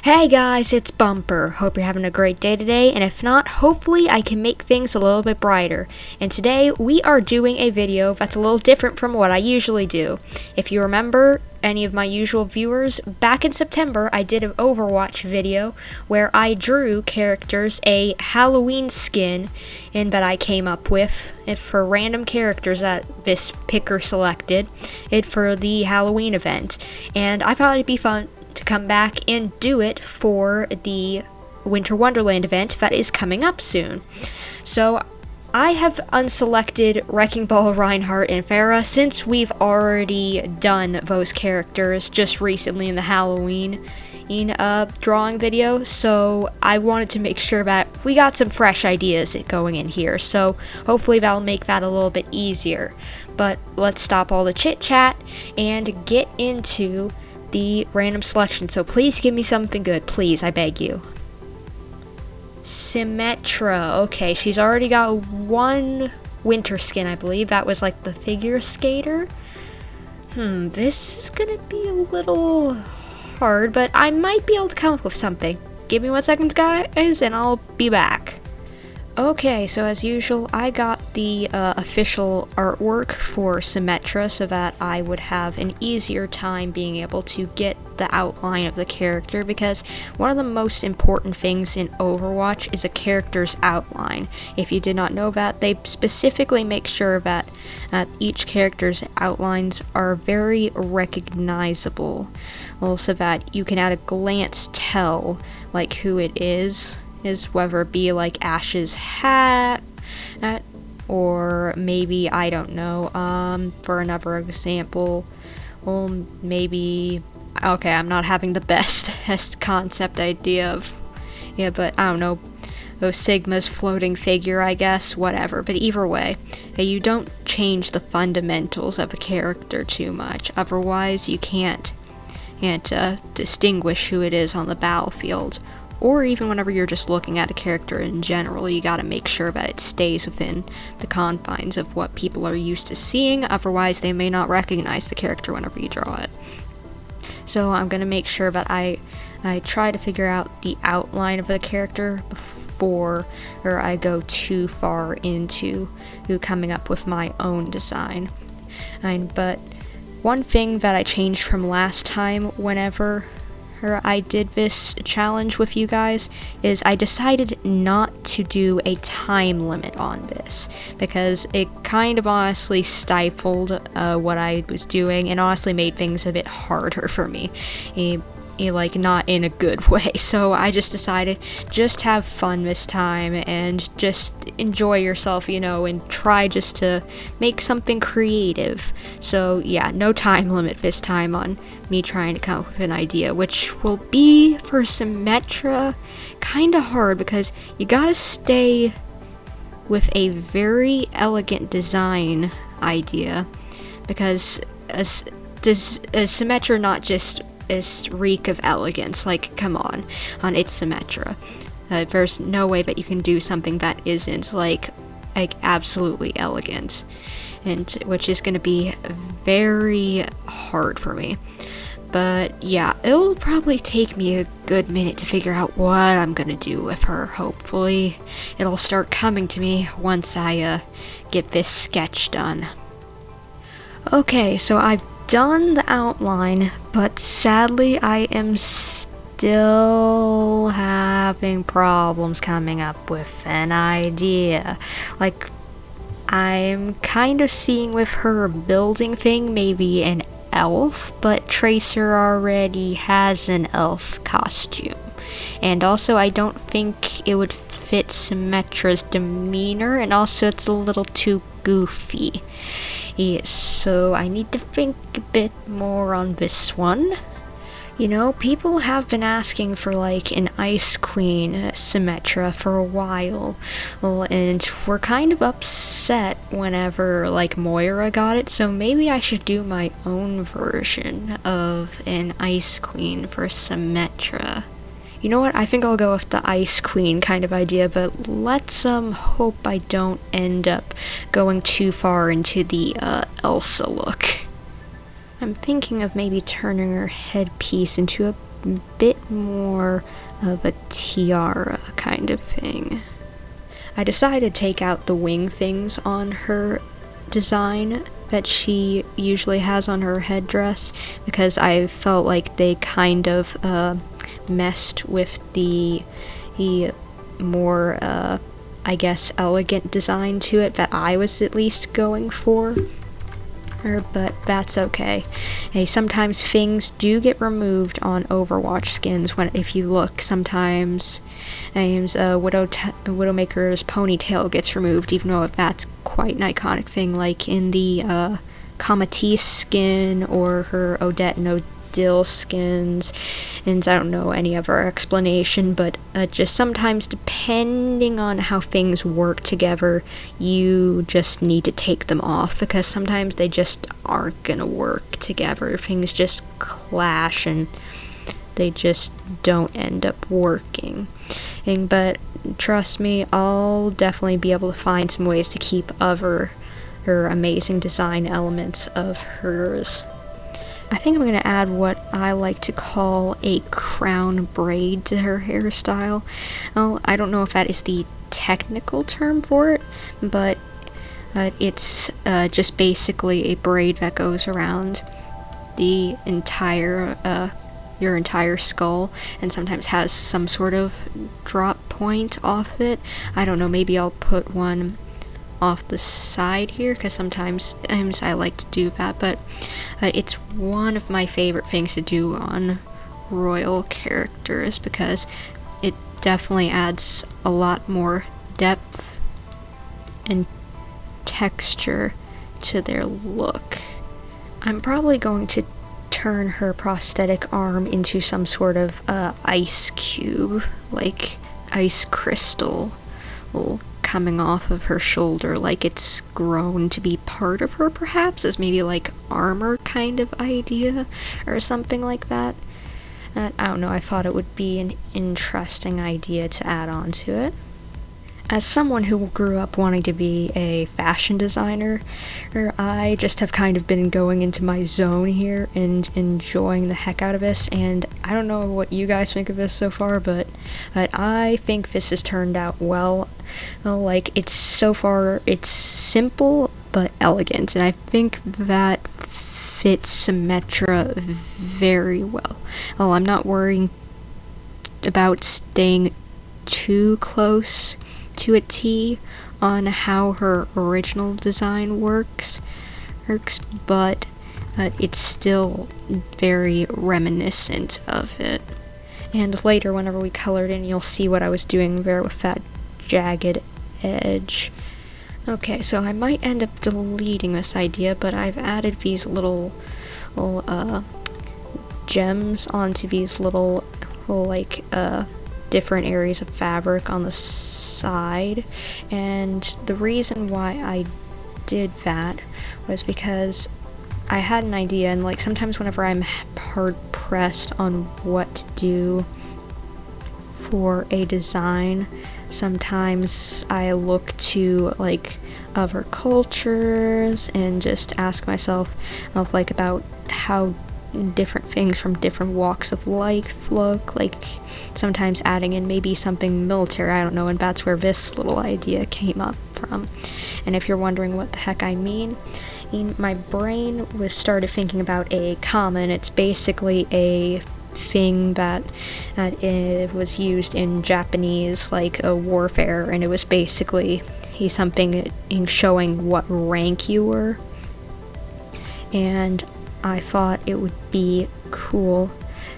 Hey guys, it's Bumper. Hope you're having a great day today, and if not, hopefully I can make things a little bit brighter. And today we are doing a video that's a little different from what I usually do. If you remember, any of my usual viewers, back in September I did an Overwatch video where I drew characters a Halloween skin and that I came up with it for random characters that this picker selected it for the Halloween event. And I thought it'd be fun to come back and do it for the Winter Wonderland event that is coming up soon. So I have unselected Wrecking Ball, Reinhardt, and Farah since we've already done those characters just recently in the Halloween drawing video, so I wanted to make sure that we got some fresh ideas going in here, so hopefully that'll make that a little bit easier. But let's stop all the chit chat and get into the random selection. So please give me something good, please, I beg you. Symmetra. Okay, she's already got one winter skin, I believe. That was like the figure skater. This is gonna be a little hard, but I might be able to come up with something. Give me 1 second, guys, and I'll be back. Okay, so as usual, I got the official artwork for Symmetra so that I would have an easier time being able to get the outline of the character, because one of the most important things in Overwatch is a character's outline. If you did not know that, they specifically make sure that each character's outlines are very recognizable, so that you can at a glance tell like who it is whether it be like Ash's hat, or maybe, I don't know, for another example, maybe, okay, I'm not having the best concept idea of, but I don't know, Sigma's floating figure, I guess, whatever. But either way, you don't change the fundamentals of a character too much, otherwise you can't distinguish who it is on the battlefield. Or even whenever you're just looking at a character in general, you gotta make sure that it stays within the confines of what people are used to seeing, otherwise they may not recognize the character whenever you draw it. So I'm gonna make sure that I try to figure out the outline of the character before I go too far into coming up with my own design. But one thing that I changed from last time whenever I did this challenge with you guys is I decided not to do a time limit on this, because it kind of honestly stifled what I was doing and honestly made things a bit harder for me, like not in a good way. So I just decided just have fun this time and just enjoy yourself, and try just to make something creative. So yeah, no time limit this time on me trying to come up with an idea, which will be for Symmetra kind of hard, because you gotta stay with a very elegant design idea, because Symmetra not just is reek of elegance, like come on it's Symmetra. There's no way that you can do something that isn't like absolutely elegant, and which is going to be very hard for me. But yeah, it'll probably take me a good minute to figure out what I'm gonna do with her. Hopefully it'll start coming to me once I get this sketch done. Okay, so I've done the outline, but sadly I am still having problems coming up with an idea. Like, I'm kind of seeing with her building thing maybe an elf, but Tracer already has an elf costume, and also I don't think it would fit Symmetra's demeanor, and also it's a little too goofy. So I need to think a bit more on this one. People have been asking for like an Ice Queen Symmetra for a while, and we're kind of upset whenever like Moira got it, so maybe I should do my own version of an Ice Queen for Symmetra. You know what, I think I'll go with the Ice Queen kind of idea, but let's hope I don't end up going too far into the Elsa look. I'm thinking of maybe turning her headpiece into a bit more of a tiara kind of thing. I decided to take out the wing things on her design that she usually has on her headdress because I felt like they kind of messed with the more, I guess, elegant design to it that I was at least going for. But that's okay. Hey, sometimes things do get removed on Overwatch skins if you look. Sometimes Widowmaker's ponytail gets removed, even though that's quite an iconic thing, like in the Comatisse skin or her Odette and Odile skins, and I don't know any other explanation, but just sometimes depending on how things work together, you just need to take them off because sometimes they just aren't gonna work together. Things just clash and they just don't end up working. But trust me, I'll definitely be able to find some ways to keep her amazing design elements of hers. I think I'm going to add what I like to call a crown braid to her hairstyle. Well, I don't know if that is the technical term for it, but it's just basically a braid that goes around the entire your entire skull and sometimes has some sort of drop point off it. I don't know, maybe I'll put one off the side here because sometimes I like to do that, but it's one of my favorite things to do on royal characters because it definitely adds a lot more depth and texture to their look. I'm probably going to turn her prosthetic arm into some sort of ice cube, like ice crystal coming off of her shoulder, like it's grown to be part of her, perhaps, as maybe like armor kind of idea or something like that. I don't know, I thought it would be an interesting idea to add on to it. As someone who grew up wanting to be a fashion designer, I just have kind of been going into my zone here and enjoying the heck out of this, and I don't know what you guys think of this so far, but I think this has turned out well. Like, it's simple but elegant, and I think that fits Symmetra very well. I'm not worrying about staying too close to a T on how her original design works, but it's still very reminiscent of it. And later, whenever we colored in, you'll see what I was doing there with that jagged edge. Okay, so I might end up deleting this idea, but I've added these little gems onto these little different areas of fabric on the side, and the reason why I did that was because I had an idea, and like sometimes whenever I'm hard pressed on what to do for a design, sometimes I look to like other cultures and just ask myself about how different things from different walks of life look, like sometimes adding in maybe something military, I don't know, and that's where this little idea came up from. And if you're wondering what the heck I mean, my brain was started thinking about a kama, and it's basically a thing that it was used in Japanese warfare, and it was basically something showing what rank you were, and I thought it would be cool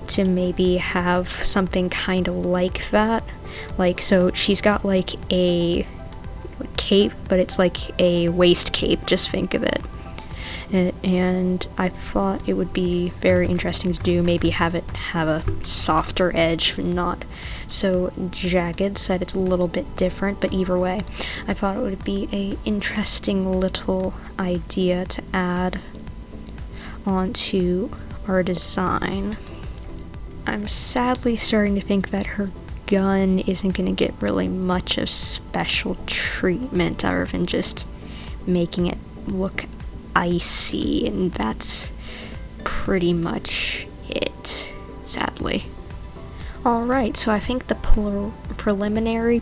to maybe have something kind of like that. Like, so she's got like a cape, but it's like a waist cape, just think of it. And I thought it would be very interesting to do, maybe have it have a softer edge, not so jagged, so that it's a little bit different, but either way, I thought it would be a interesting little idea to add onto our design. I'm sadly starting to think that her gun isn't going to get really much of special treatment other than just making it look icy, and that's pretty much it, sadly. Alright, so I think the preliminary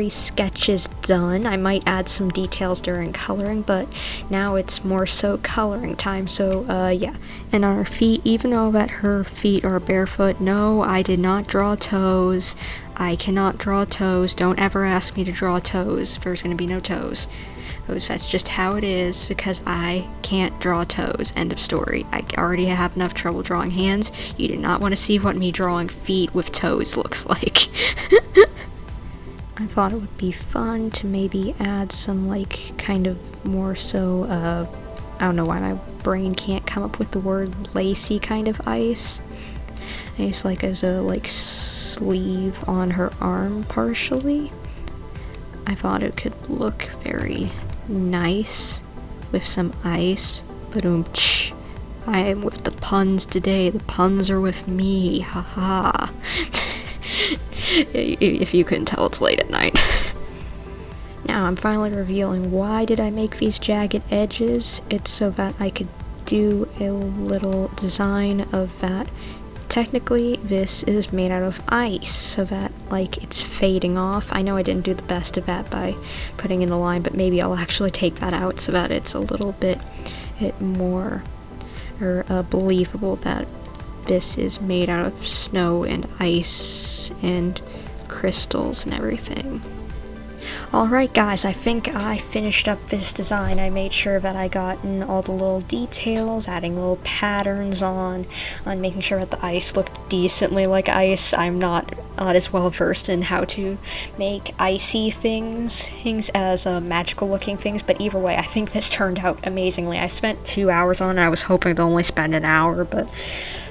sketch is done. I might add some details during coloring, but now it's more so coloring time, so yeah. And on her feet, even though that her feet are barefoot, no, I did not draw toes. I cannot draw toes. Don't ever ask me to draw toes. There's gonna be no toes. That's just how it is, because I can't draw toes. End of story. I already have enough trouble drawing hands. You do not want to see what me drawing feet with toes looks like. I thought it would be fun to maybe add some, like, kind of more so, I don't know why my brain can't come up with the word lacy kind of ice. It's like as a, like, sleeve on her arm partially. I thought it could look very nice with some ice. Ba-doom-tsh. I am with the puns today. The puns are with me. Haha. If you couldn't tell, it's late at night. Now I'm finally revealing why did I make these jagged edges. It's so that I could do a little design of that. Technically, this is made out of ice, so that, like, it's fading off. I know I didn't do the best of that by putting in the line, but maybe I'll actually take that out so that it's a little bit more believable that this is made out of snow and ice and crystals and everything. Alright guys, I think I finished up this design. I made sure that I got in all the little details, adding little patterns on making sure that the ice looked decently like ice. I'm not as well versed in how to make icy things as magical looking things, but either way, I think this turned out amazingly. I spent 2 hours on it. I was hoping to only spend an hour, but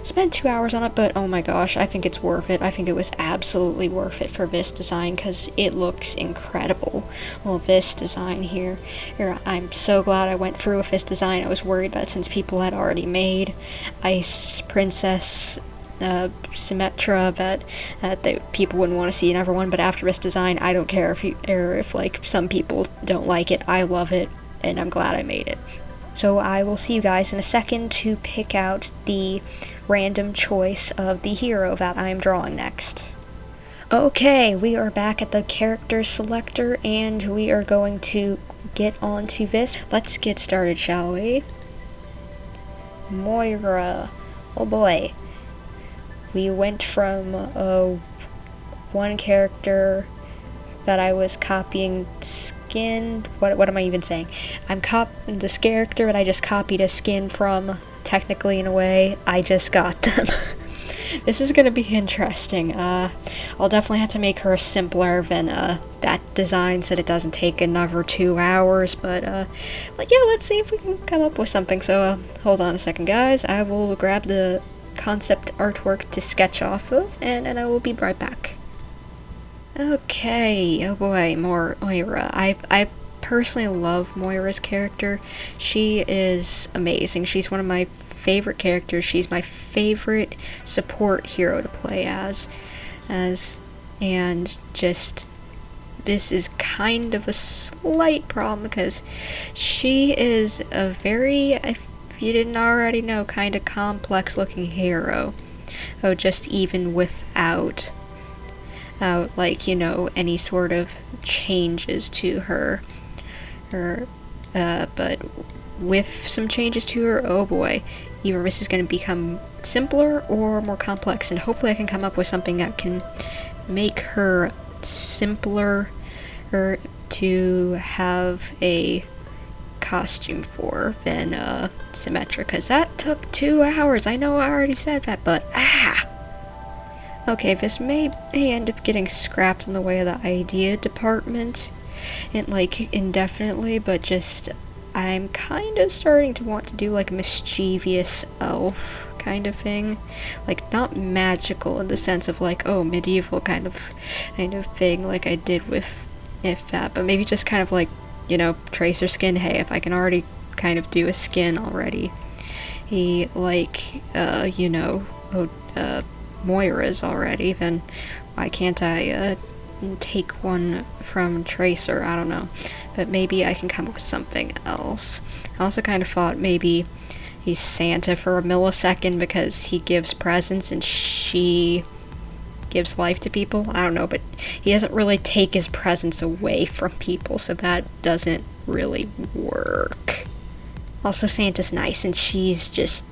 spent 2 hours on it, but oh my gosh, I think it's worth it. I think it was absolutely worth it for this design because it looks incredible. Well, this design here, I'm so glad I went through with this design. I was worried that since people had already made Ice Princess Symmetra that people wouldn't want to see another one, but after this design, I don't care if like some people don't like it. I love it, and I'm glad I made it. So I will see you guys in a second to pick out the random choice of the hero that I am drawing next. Okay, we are back at the character selector, and we are going to get onto this. Let's get started, shall we? Moira. Oh boy. We went from one character that I was copying skin. What am I even saying? I'm this character that I just copied a skin from. Technically, in a way, I just got them. This is gonna be interesting. I'll definitely have to make her simpler than that design, so that it doesn't take another 2 hours. But yeah, let's see if we can come up with something. So hold on a second, guys. I will grab the concept artwork to sketch off of, and I will be right back. Okay, oh boy, more Moira. I personally love Moira's character. She is amazing. She's one of my favorite characters. She's my favorite support hero to play as, and just this is kind of a slight problem because she is a very, if you didn't already know, kind of complex looking hero. Oh, just even without like, you know, any sort of changes to her, but with some changes to her, oh boy, either this is going to become simpler or more complex, and hopefully I can come up with something that can make her simpler or to have a costume for than Symmetra, because that took 2 hours. I know I already said that, but okay, this may end up getting scrapped in the way of the idea department, and like indefinitely, but just I'm kind of starting to want to do like a mischievous elf kind of thing, like not magical in the sense of like, oh, medieval kind of thing like I did with that, but maybe just kind of like, you know, tracer skin. Hey, if I can already kind of do a skin already, like you know, Moira's already, then why can't I take one from Tracer? I don't know, but maybe I can come up with something else. I also kind of thought maybe he's Santa for a millisecond because he gives presents and she gives life to people. I don't know, but he doesn't really take his presence away from people, so that doesn't really work. Also, Santa's nice, and she's just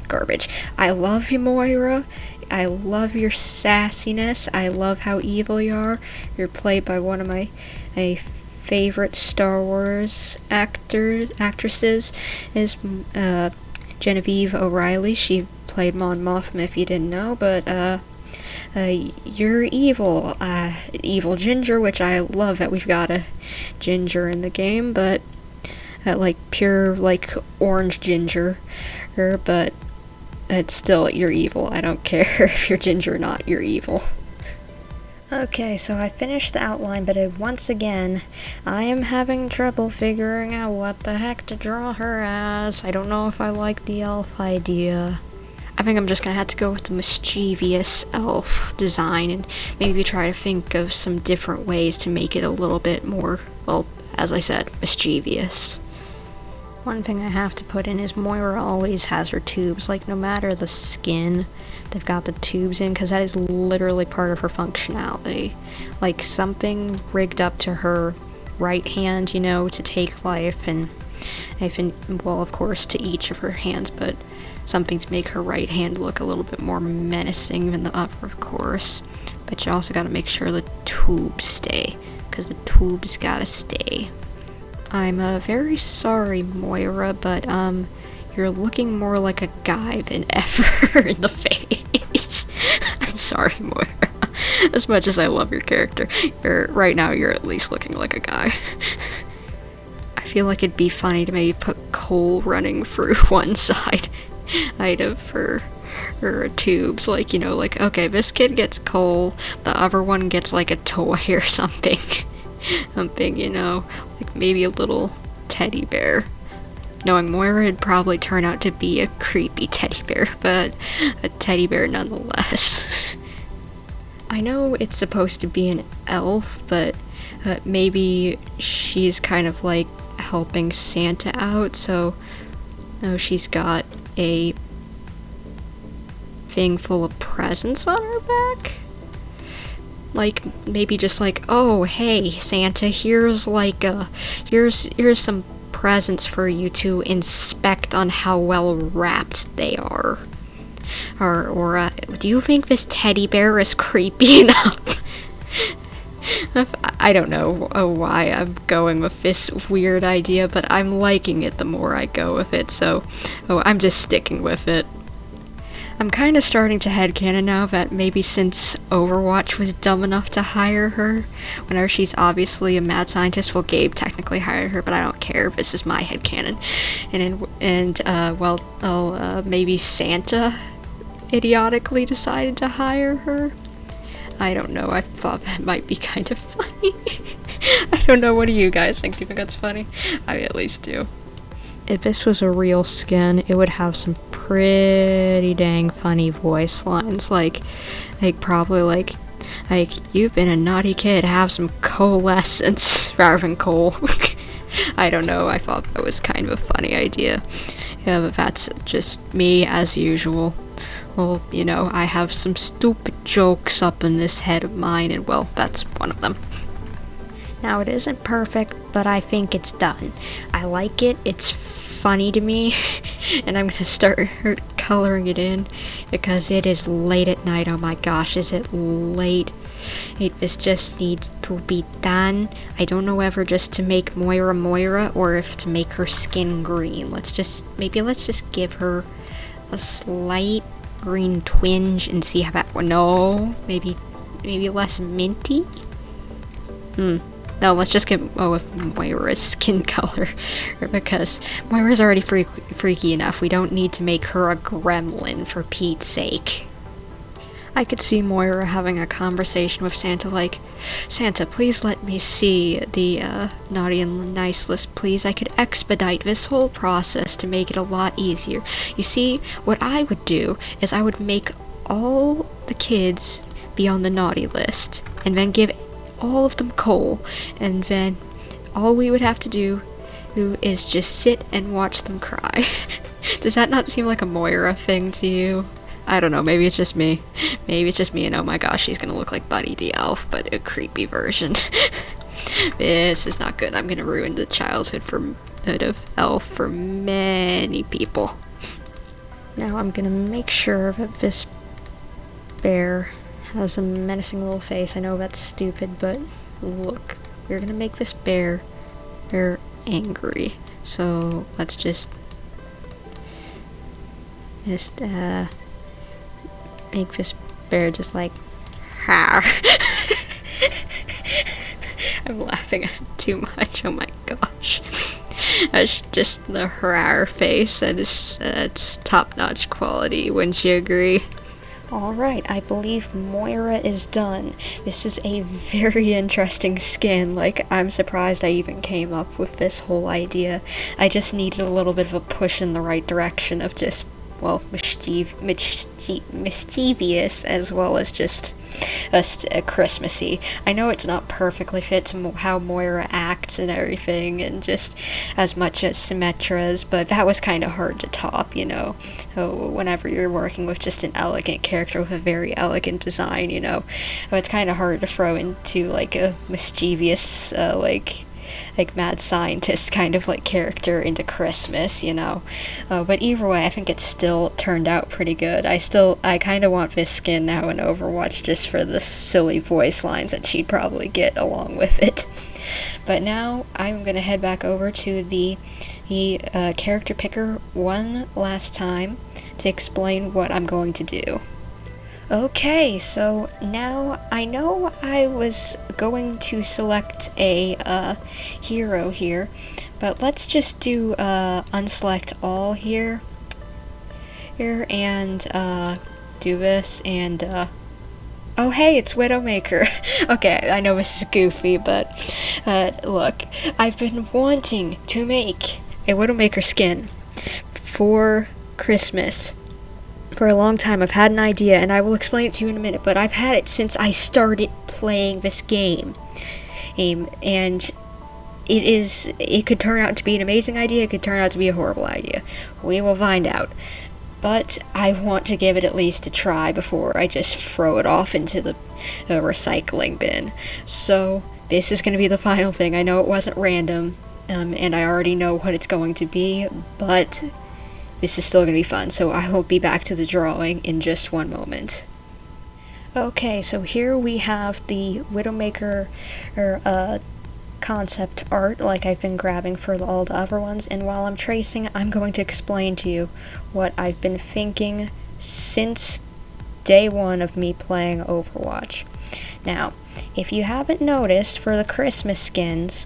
garbage. I love you, Moira. I love your sassiness. I love how evil you are. You're played by one of my favorite Star Wars actresses, is Genevieve O'Reilly. She played Mon Mothma, if you didn't know, but you're evil. Evil Ginger, which I love that we've got a Ginger in the game, but like pure, like, orange Ginger, but it's still, you're evil. I don't care if you're Ginger or not, you're evil. Okay, so I finished the outline, but once again, I am having trouble figuring out what the heck to draw her as. I don't know if I like the elf idea. I think I'm just gonna have to go with the mischievous elf design and maybe try to think of some different ways to make it a little bit more, well, as I said, mischievous. One thing I have to put in is Moira always has her tubes, like no matter the skin, they've got the tubes in, because that is literally part of her functionality. Like something rigged up to her right hand, you know, to take life, and I think, well, of course, to each of her hands, but something to make her right hand look a little bit more menacing than the other, of course. But you also gotta make sure the tubes stay, because the tubes gotta stay. I'm very sorry, Moira, but you're looking more like a guy than ever in the face. I'm sorry, Moira. As much as I love your character, right now you're at least looking like a guy. I feel like it'd be funny to maybe put coal running through one side of her tubes, like, you know, like, okay, this kid gets coal, the other one gets like a toy or something. Something, you know, like maybe a little teddy bear. Knowing Moira, it'd probably turn out to be a creepy teddy bear, but a teddy bear nonetheless. I know it's supposed to be an elf, but maybe she's kind of like helping Santa out, so she's got a thing full of presents on her back. Like, maybe just like, oh, hey, Santa, here's like, here's some presents for you to inspect on how well wrapped they are. Or do you think this teddy bear is creepy enough? I don't know why I'm going with this weird idea, but I'm liking it the more I go with it, so I'm just sticking with it. I'm kind of starting to headcanon now that maybe since Overwatch was dumb enough to hire her, whenever she's obviously a mad scientist, well, Gabe technically hired her, but I don't care. This is my headcanon. Maybe Santa idiotically decided to hire her. I don't know, I thought that might be kind of funny. I don't know, what do you guys think? Do you think that's funny? I at least do. If this was a real skin, it would have some pretty dang funny voice lines, like probably like, you've been a naughty kid, have some coalescence, rather than coal. I don't know, I thought that was kind of a funny idea. Yeah, but that's just me, as usual. Well, you know, I have some stupid jokes up in this head of mine, and well, that's one of them. Now, it isn't perfect, but I think it's done. I like it, it's funny to me, and I'm gonna start coloring it in, because it is late at night. Oh my gosh, is it late? This just needs to be done. I don't know whether just to make Moira, or if to make her skin green. Let's just give her a slight green twinge and see how that one. No, maybe less minty. No, let's just get with Moira's skin color, because Moira's already freaky enough. We don't need to make her a gremlin, for Pete's sake. I could see Moira having a conversation with Santa, like, Santa, please let me see the naughty and nice list, please. I could expedite this whole process to make it a lot easier. You see, what I would do is I would make all the kids be on the naughty list, and then give all of them coal, and then all we would have to do is just sit and watch them cry. Does that not seem like a Moira thing to you? I don't know, maybe it's just me. Maybe it's just me and oh my gosh, she's gonna look like Buddy the Elf, but a creepy version. This is not good. I'm gonna ruin the childhood of Elf for many people. Now I'm gonna make sure that this bear has a menacing little face. I know that's stupid, but look, we're gonna make this bear angry. So let's just make this bear just like ha. I'm laughing too much. Oh my gosh. That's just the rawr face. It's top-notch quality, wouldn't you agree? Alright, I believe Moira is done. This is a very interesting skin. Like, I'm surprised I even came up with this whole idea. I just needed a little bit of a push in the right direction of just, well, mischievous as well as just Christmassy. I know it's not perfectly fit to how Moira acts and everything, and just as much as Symmetra's, but that was kind of hard to top, you know. Whenever you're working with just an elegant character with a very elegant design, you know, it's kind of hard to throw into like a mischievous, like mad scientist kind of like character into Christmas, you know. But either way, I think it still turned out pretty good. I kind of want this skin now in Overwatch just for the silly voice lines that she'd probably get along with it. But now I'm gonna head back over to the character picker one last time to explain what I'm going to do. Okay, so now I know I was going to select a hero here, but let's just do unselect all here and do this and oh hey, it's Widowmaker. Okay, I know this is goofy, but look, I've been wanting to make a Widowmaker skin for Christmas for a long time. I've had an idea, and I will explain it to you in a minute, but I've had it since I started playing this game. And it could turn out to be an amazing idea, it could turn out to be a horrible idea. We will find out. But I want to give it at least a try before I just throw it off into the recycling bin. So, this is going to be the final thing. I know it wasn't random, and I already know what it's going to be, but this is still going to be fun, so I will be back to the drawing in just one moment. Okay, so here we have the Widowmaker concept art, like I've been grabbing for all the other ones, and while I'm tracing, I'm going to explain to you what I've been thinking since day one of me playing Overwatch. Now, if you haven't noticed, for the Christmas skins,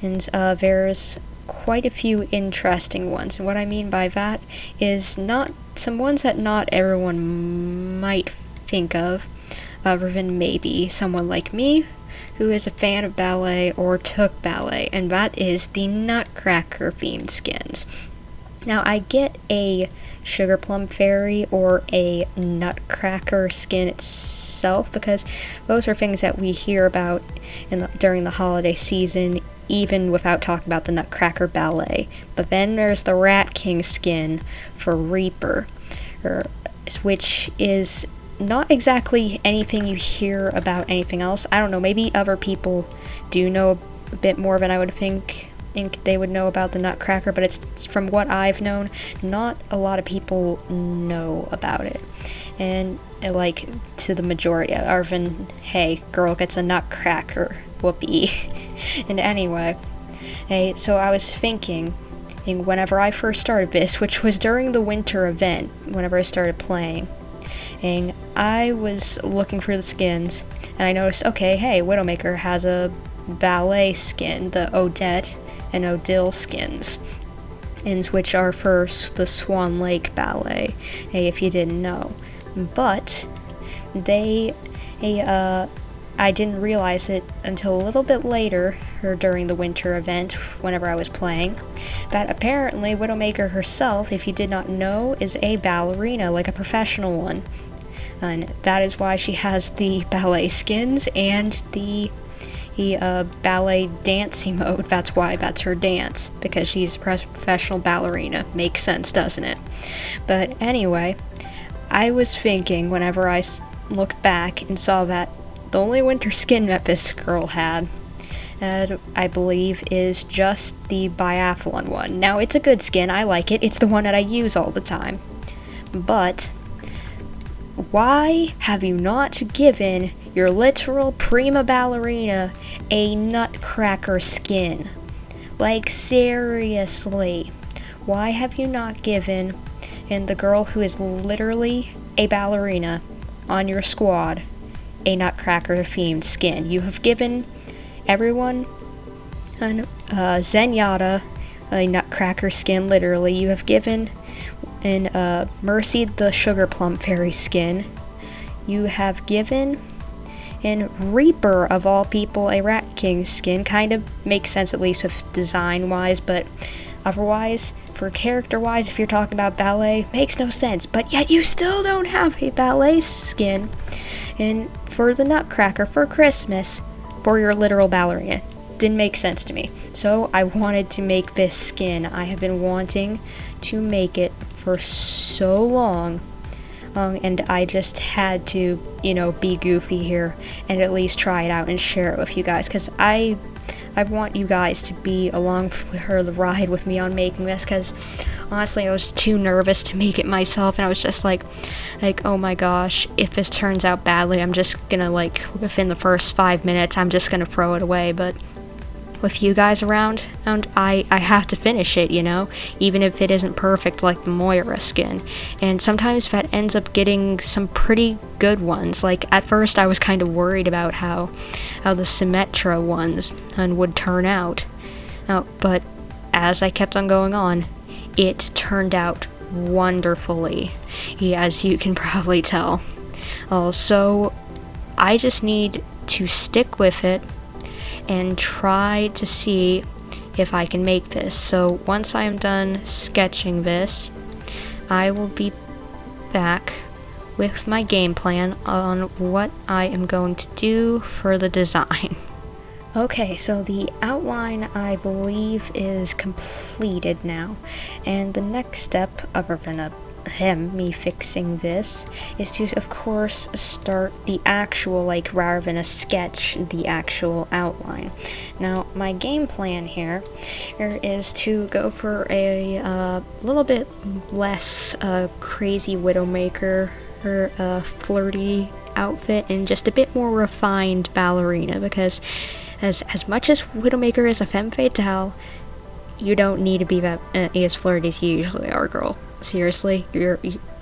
and there's quite a few interesting ones, and what I mean by that is not some ones that not everyone might think of, other than maybe someone like me who is a fan of ballet or took ballet, and that is the Nutcracker themed skins. Now, I get a Sugar Plum Fairy or a Nutcracker skin itself because those are things that we hear about during the holiday season, even without talking about the Nutcracker Ballet. But then there's the Rat King skin for Reaper, which is not exactly anything you hear about anything else. I don't know, maybe other people do know a bit more than I would think they would know about the Nutcracker, but it's from what I've known, not a lot of people know about it. And like, to the majority, other than, hey, girl gets a Nutcracker, whoopee. And anyway, so I was thinking, whenever I first started this, which was during the winter event, whenever I started playing, and I was looking for the skins, and I noticed, okay, hey, Widowmaker has a ballet skin, the Odette and Odile skins, and which are for the Swan Lake Ballet, if you didn't know. But I didn't realize it until a little bit later, or during the winter event, whenever I was playing, that apparently Widowmaker herself, if you did not know, is a ballerina, like a professional one. And that is why she has the ballet skins and the ballet dancey mode. That's why that's her dance, because she's a professional ballerina. Makes sense, doesn't it? But anyway, I was thinking whenever I looked back and saw that the only winter skin that this girl had, I believe, is just the biathlon one. Now, it's a good skin, I like it, it's the one that I use all the time. But why have you not given your literal prima ballerina a nutcracker skin? Like, seriously, why have you not given the girl who is literally a ballerina on your squad a nutcracker themed skin? You have given everyone Zenyatta a nutcracker skin, literally. You have given Mercy the Sugar Plum Fairy skin. You have given Reaper, of all people, a Rat King skin. Kind of makes sense, at least with design-wise, but otherwise, for character-wise, if you're talking about ballet, makes no sense. But yet you still don't have a ballet skin. And for the Nutcracker for Christmas, for your literal ballerina. Didn't make sense to me. So I wanted to make this skin. I have been wanting to make it for so long. And I just had to, be goofy here and at least try it out and share it with you guys, because I want you guys to be along for the ride with me on making this, because honestly I was too nervous to make it myself, and I was just like, oh my gosh, if this turns out badly, I'm just gonna, within the first 5 minutes, I'm just gonna throw it away. But with you guys around, I have to finish it, even if it isn't perfect like the Moira skin. And sometimes that ends up getting some pretty good ones. Like, at first I was kind of worried about how the Symmetra ones would turn out. But as I kept on going on, it turned out wonderfully, as you can probably tell. So I just need to stick with it and try to see if I can make this. So once I am done sketching this, I will be back with my game plan on what I am going to do for the design. Okay, so the outline, I believe, is completed now, and the next step, other than me fixing this, is to, of course, start the actual, rather than a sketch, the actual outline. Now, my game plan here is to go for a little bit less crazy Widowmaker or flirty outfit, and just a bit more refined ballerina, because as much as Widowmaker is a femme fatale, you don't need to be that as flirty as you usually are, girl. Seriously, your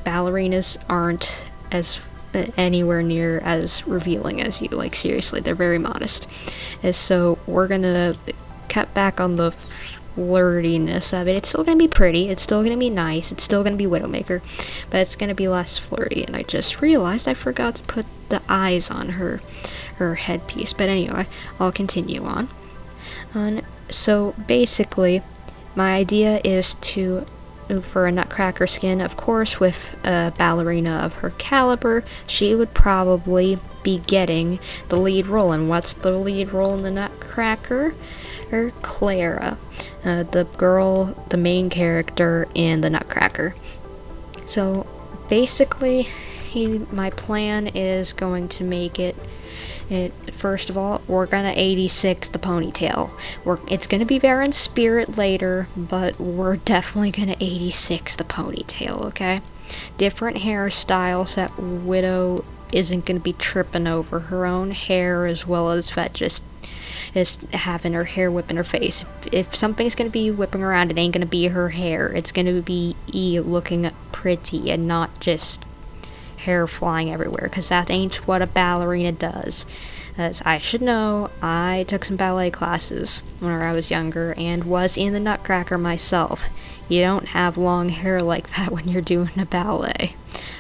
ballerinas aren't as anywhere near as revealing as you. Seriously, they're very modest. And so we're gonna cut back on the flirtiness of it. It's still gonna be pretty, it's still gonna be nice, it's still gonna be Widowmaker, but it's gonna be less flirty. And I just realized I forgot to put the eyes on her headpiece. But anyway, I'll continue on. So basically, my idea is to, for a Nutcracker skin, of course, with a ballerina of her caliber, she would probably be getting the lead role. And what's the lead role in the Nutcracker? Or Clara, the girl, the main character in the Nutcracker. So basically, my plan is going to make it, first of all, we're gonna 86 the ponytail. It's gonna be there in spirit later, but we're definitely gonna 86 the ponytail, okay? Different hairstyles that Widow isn't gonna be tripping over her own hair, as well as that just is having her hair whip in her face. If something's gonna be whipping around, it ain't gonna be her hair. It's gonna be looking pretty and not just hair flying everywhere, because that ain't what a ballerina does. As I should know, I took some ballet classes when I was younger and was in the Nutcracker myself. You don't have long hair like that when you're doing a ballet.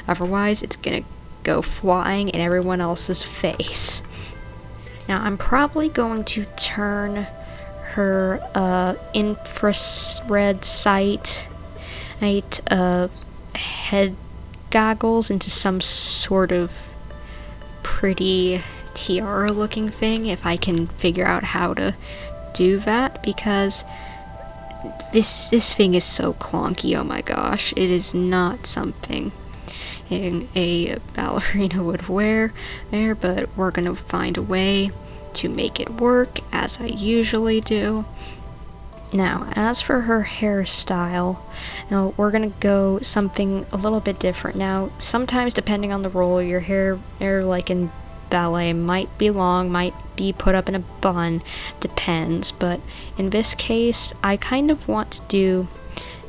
Otherwise, it's gonna go flying in everyone else's face. Now, I'm probably going to turn her infrared sight head goggles into some sort of pretty tiara looking thing, if I can figure out how to do that, because this thing is so clunky. Oh my gosh, it is not something a ballerina would wear, but we're gonna find a way to make it work, as I usually do. Now, as for her hairstyle, we're gonna go something a little bit different. Now, sometimes depending on the role, your hair like in ballet might be long, might be put up in a bun, depends. But in this case, I kind of want to do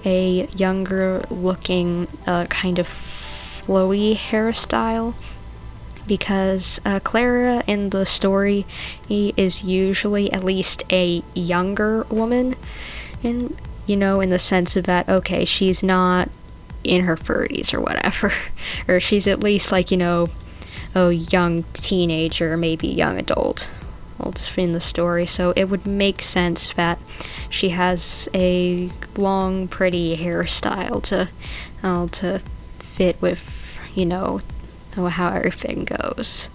a younger looking kind of flowy hairstyle, because Clara in the story is usually at least a younger woman, and in the sense of that, okay, she's not in her 30s or whatever, or she's at least like a young teenager, maybe young adult in the story. So it would make sense that she has a long, pretty hairstyle to fit with how everything goes.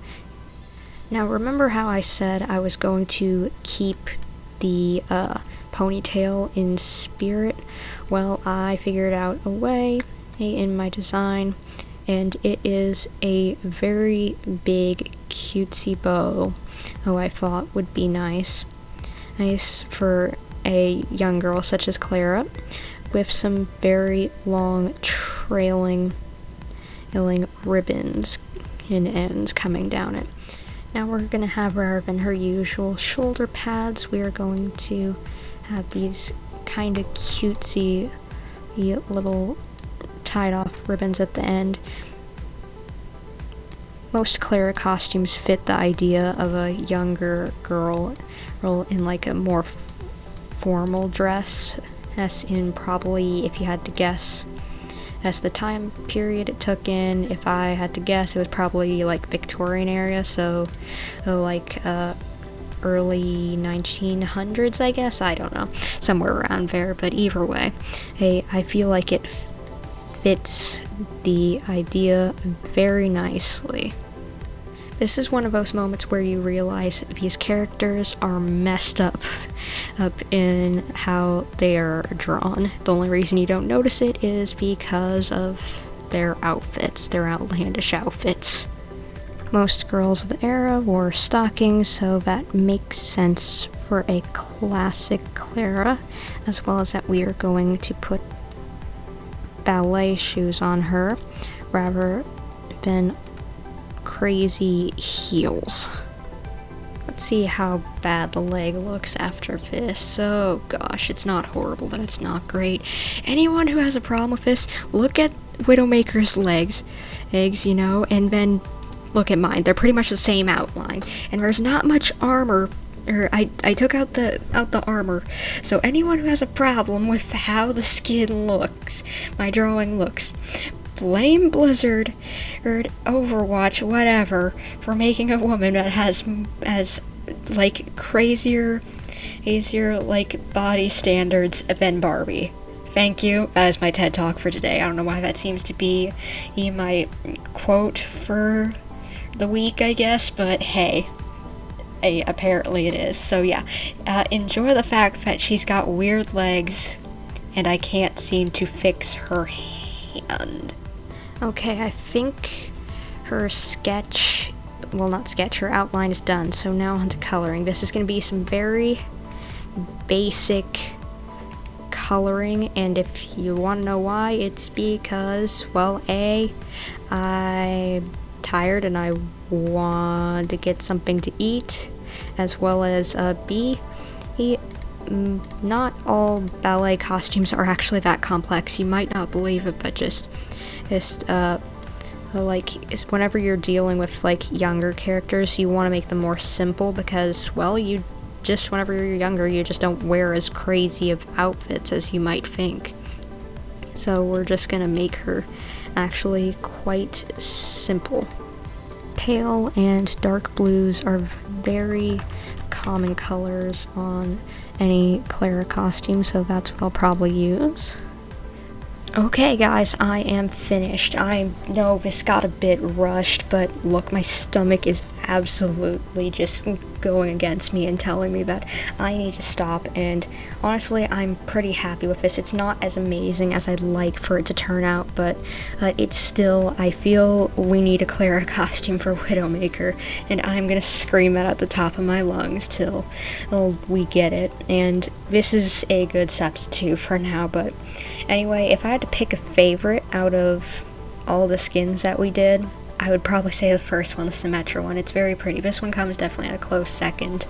Now, remember how I said I was going to keep the ponytail in spirit? Well, I figured out a way in my design, and it is a very big cutesy bow. I thought would be nice for a young girl such as Clara, with some very long trailing ribbons and ends coming down it. Now we're going to have, rather than her usual shoulder pads, we are going to have these kind of cutesy little tied off ribbons at the end. Most Clara costumes fit the idea of a younger girl in like a more formal dress, as in probably, if you had to guess, as the time period it took in, if I had to guess, it was probably like Victorian area, so like early 1900s, I guess, I don't know, somewhere around there. But either way, I feel like it fits the idea very nicely. This is one of those moments where you realize these characters are messed up in how they are drawn. The only reason you don't notice it is because of their outfits, their outlandish outfits. Most girls of the era wore stockings, so that makes sense for a classic Clara, as well as that we are going to put ballet shoes on her rather than crazy heels. Let's see how bad the leg looks after this. Oh gosh, it's not horrible, but it's not great. Anyone who has a problem with this, look at Widowmaker's legs, and then look at mine. They're pretty much the same outline, and there's not much armor. I took out the armor, so anyone who has a problem with how the skin looks, my drawing looks, blame Blizzard or Overwatch, whatever, for making a woman that has like crazier like body standards than Barbie. Thank you. That is my TED Talk for today. I don't know why that seems to be my quote for the week, I guess, but hey, apparently it is. So yeah, enjoy the fact that she's got weird legs and I can't seem to fix her hand. Okay, I think her her outline is done, so now on to coloring. This is going to be some very basic coloring, and if you want to know why, it's because, well, A, I'm tired and I want to get something to eat, as well as B, not all ballet costumes are actually that complex. You might not believe it, but just whenever you're dealing with like younger characters, you want to make them more simple, because, well, whenever you're younger, you just don't wear as crazy of outfits as you might think. So we're just gonna make her actually quite simple. Pale and dark blues are very common colors on any Clara costume, so that's what I'll probably use. Okay guys, I am finished. I know this got a bit rushed, but look, my stomach is absolutely just going against me and telling me that I need to stop, and honestly, I'm pretty happy with this. It's not as amazing as I'd like for it to turn out, but it's still, I feel we need a Clara costume for Widowmaker, and I'm gonna scream that at the top of my lungs till we get it, and this is a good substitute for now. But anyway, if I had to pick a favorite out of all the skins that we did, I would probably say the first one, the Symmetra one. It's very pretty. This one comes definitely at a close second,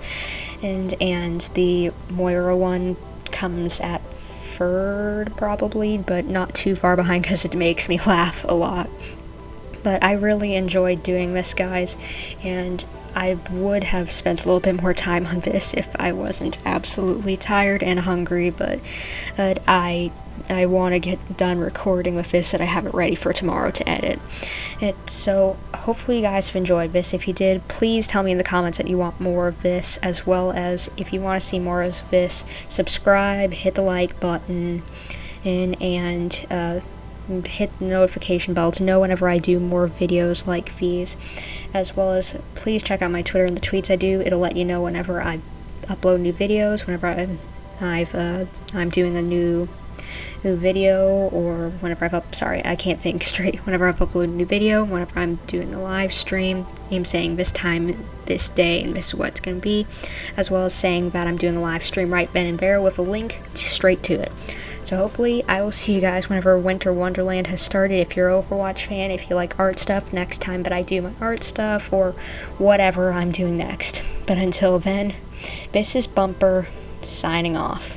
and the Moira one comes at third probably, but not too far behind because it makes me laugh a lot. But I really enjoyed doing this, guys, and I would have spent a little bit more time on this if I wasn't absolutely tired and hungry, but I want to get done recording with this, that I have it ready for tomorrow to edit it. So hopefully you guys have enjoyed this. If you did, please tell me in the comments that you want more of this, as well as if you want to see more of this, subscribe, hit the like button, and hit the notification bell to know whenever I do more videos like these, as well as please check out my Twitter and the tweets I do. It'll let you know whenever I upload new videos, whenever I'm doing a new video, or whenever I can't think straight. Whenever I've uploaded a new video, whenever I'm doing a live stream, I'm saying this time, this day, and this is what it's going to be, as well as saying that I'm doing a live stream right then and there with a link straight to it. So hopefully I will see you guys whenever Winter Wonderland has started. If you're an Overwatch fan, if you like art stuff, next time that I do my art stuff, or whatever I'm doing next. But until then, this is Bumper, signing off.